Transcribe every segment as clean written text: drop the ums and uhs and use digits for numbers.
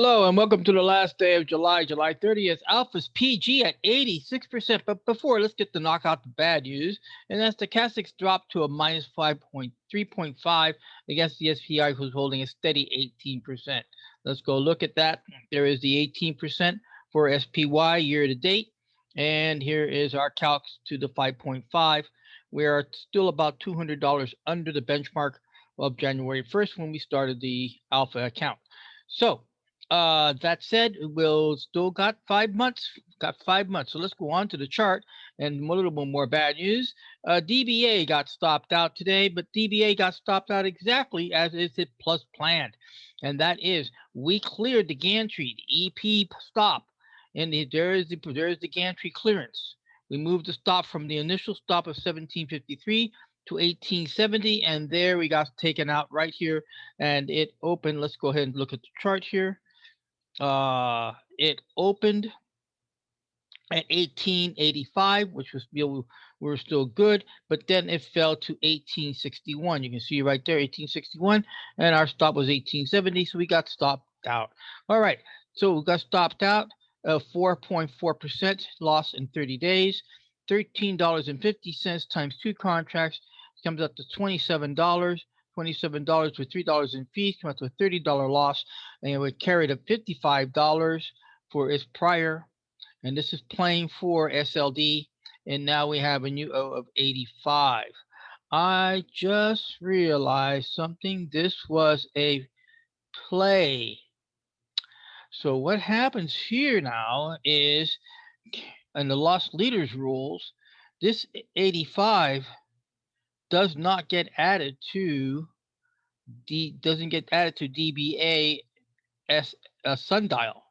Hello and welcome to the last day of July, July 30th. Alpha's PG at 86%. But before, let's get to knock out the bad news. And that's Stochastics dropped to a minus 5.3.5 against the SPI, who's holding a steady 18%. Let's go look at that. There is the 18% for SPY year to date. And here is our calcs to the 5.5. We are still about $200 under the benchmark of January 1st when we started the Alpha account. So, that said, we'll still got 5 months. Got 5 months. So let's go on to the chart and a little bit more bad news. DBA got stopped out today, but DBA got stopped out exactly as is it plus planned, and that is we cleared the gantry, the EP stop, and there's the gantry clearance. We moved the stop from the initial stop of 1753 to 1870, and there we got taken out right here, and it opened. Let's go ahead and look at the chart here. It opened at 1885, which was we were still good, but then it fell to 1861. You can see right there, 1861, and our stop was 1870, so we got stopped out. All right, so we got stopped out. 4.4% loss in 30 days. $13.50 times two contracts comes up to $27. $27 with $3 in fees comes up to a $30 loss, and it would carry to $55 for its prior. And this is playing for SLD, and now we have a new O of 85. I just realized something. This was a play. So what happens here now is, in the lost leaders rules, this 85 does not get added to DBA as a sundial.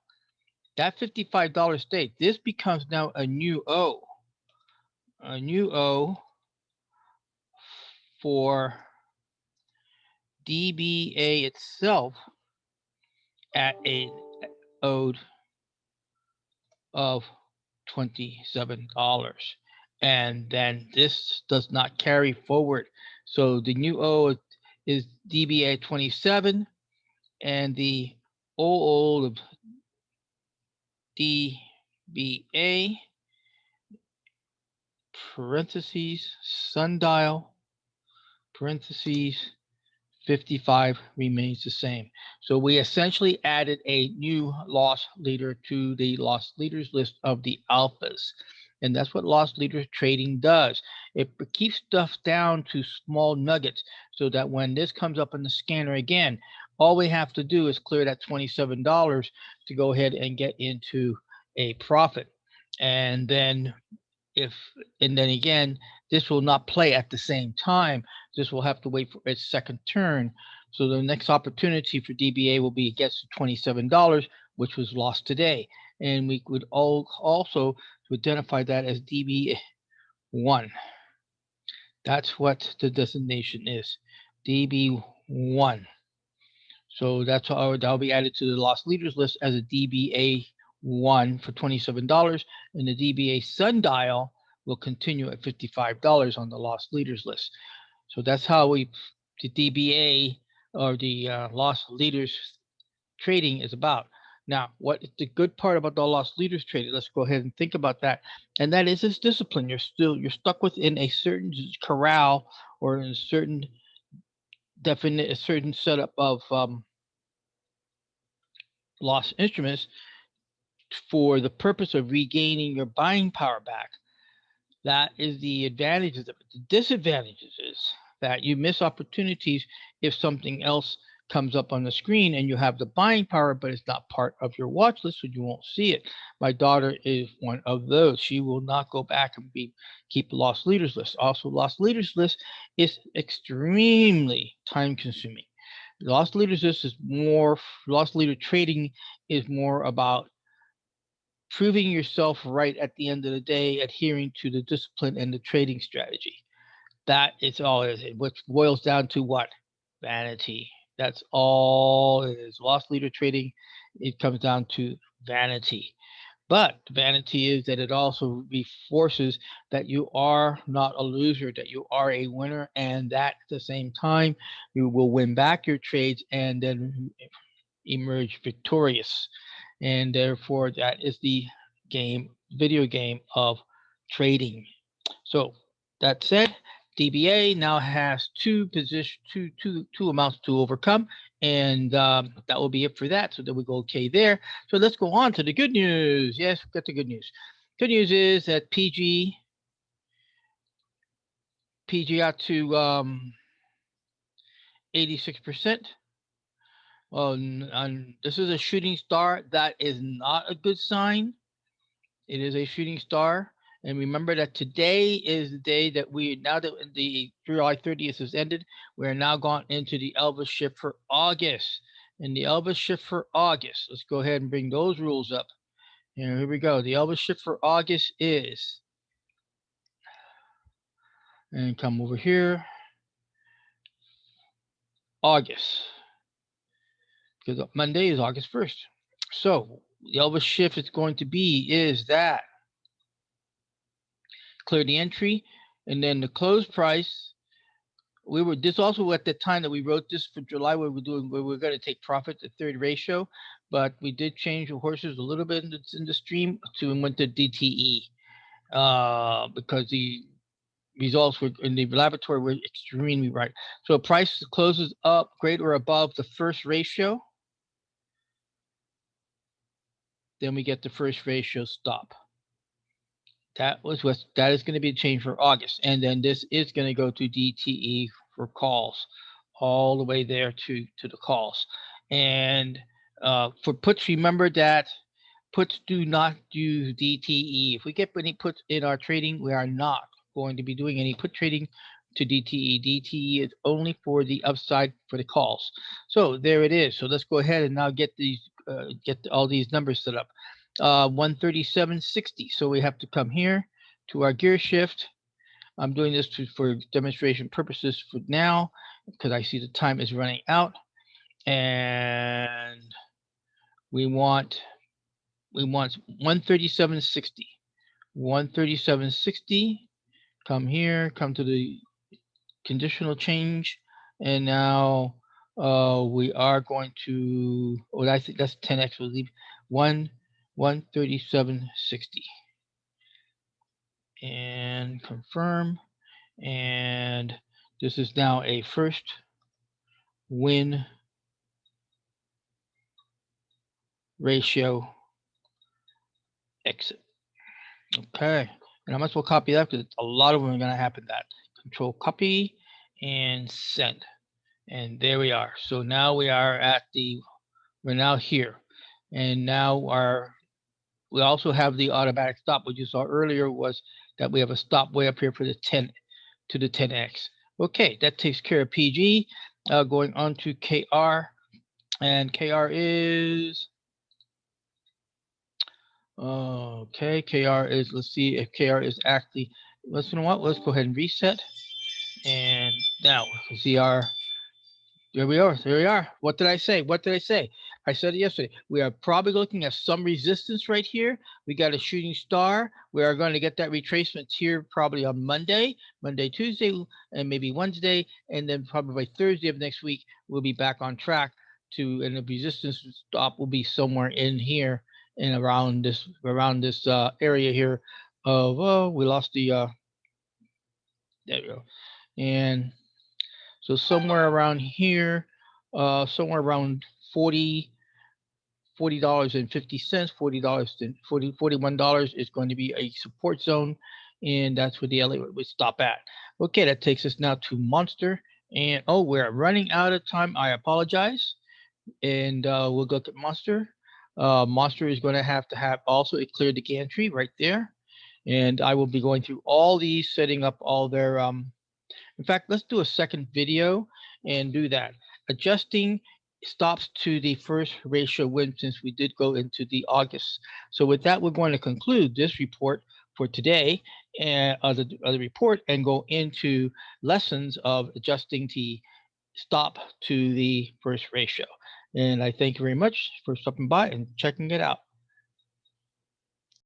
That $55 stake, this becomes now a new O for DBA itself at a owed of $27. And then this does not carry forward. So the new O is DBA 27, and the old of DBA parentheses sundial parentheses 55 remains the same. So we essentially added a new loss leader to the loss leaders list of the alphas. And that's what loss leader trading does. It keeps stuff down to small nuggets so that when this comes up in the scanner again, all we have to do is clear that $27 to go ahead and get into a profit. And then again, this will not play at the same time. This will have to wait for its second turn. So the next opportunity for DBA will be against $27, which was lost today. And we could also identify that as DB1. That's what the designation is, DB1. So that's how that'll be added to the lost leaders list as a DBA1 for $27, and the DBA sundial will continue at $55 on the lost leaders list. So that's how the DBA or the lost leaders trading is about. Now, what is the good part about the lost leaders trading? Let's go ahead and think about that. And that is this discipline. You're stuck within a certain corral or in a certain setup of lost instruments for the purpose of regaining your buying power back. That is the advantages of it. The disadvantages is that you miss opportunities if something else comes up on the screen and you have the buying power, but it's not part of your watch list, so you won't see it. My daughter is one of those. She will not go back and keep a lost leaders list. Also, lost leaders list is extremely time consuming. Lost leaders list is more, lost leader trading is more about proving yourself right at the end of the day, adhering to the discipline and the trading strategy. That is all it is, which boils down to what? Vanity. That's all it is. Lost leader trading, it comes down to vanity. But vanity is that it also reinforces that you are not a loser, that you are a winner, and that at the same time, you will win back your trades and then emerge victorious. And therefore, that is the video game of trading. So that said, DBA now has two amounts to overcome, and that will be it for that. So then we go okay there. So let's go on to the good news. Yes, we got the good news. Good news is that PG out to 86%. This is a shooting star. That is not a good sign. It is a shooting star. And remember that today is the day that now that the July 30th has ended, we're now gone into the Elvis shift for August. And the Elvis shift for August, let's go ahead and bring those rules up. And here we go. The Elvis shift for August is, and come over here, August. Because Monday is August 1st. So the Elvis shift is going to be is that clear the entry, and then the close price. This also at the time that we wrote this for July, we were going to take profit at third ratio, but we did change the horses a little bit in the stream and went to DTE because the results were in the laboratory were extremely right. So price closes up greater or above the first ratio, then we get the first ratio stop. That is going to be a change for August, and then this is going to go to DTE for calls, all the way there to the calls. And for puts, remember that puts do not do DTE. If we get any puts in our trading, we are not going to be doing any put trading to DTE. DTE is only for the upside for the calls. So there it is. So let's go ahead and now get all these numbers set up. 137.60. So we have to come here to our gear shift. I'm doing this for demonstration purposes for now because I see the time is running out, and we want 137.60. 137.60. Come here. Come to the conditional change, and now we are going to. Oh, I think that's 10x. We'll leave 137.60 and confirm. And this is now a first win ratio exit. Okay, and I might as well copy that because a lot of them are going to happen. That control copy and send, and there we are. So now we are we're now here, and now we also have the automatic stop. What you saw earlier was that we have a stop way up here for the 10 to the 10x. Okay, that takes care of PG. Going on to KR, and KR is okay. KR is, let's see if KR is actually. Let's, you know what? Let's go ahead and reset, and now see our. There we are. There we are. What did I say? What did I say? I said it yesterday. We are probably looking at some resistance right here. We got a shooting star. We are going to get that retracement here probably on Monday, Tuesday, and maybe Wednesday. And then probably by Thursday of next week, we'll be back on track and the resistance stop will be somewhere in here and around this area here of, we lost the, there we go. And so somewhere around here, somewhere around $40.50, $41 is going to be a support zone, and that's where the LA would stop at. Okay, that takes us now to Monster, and we're running out of time. I apologize, and we'll go to Monster. Monster is going to have also it cleared the gantry right there, and I will be going through all these, setting up all their in fact, let's do a second video and do that. Adjusting stops to the first ratio win, since we did go into the August. So with that, we're going to conclude this report for today and the report and go into lessons of adjusting the stop to the first ratio. And I thank you very much for stopping by and checking it out.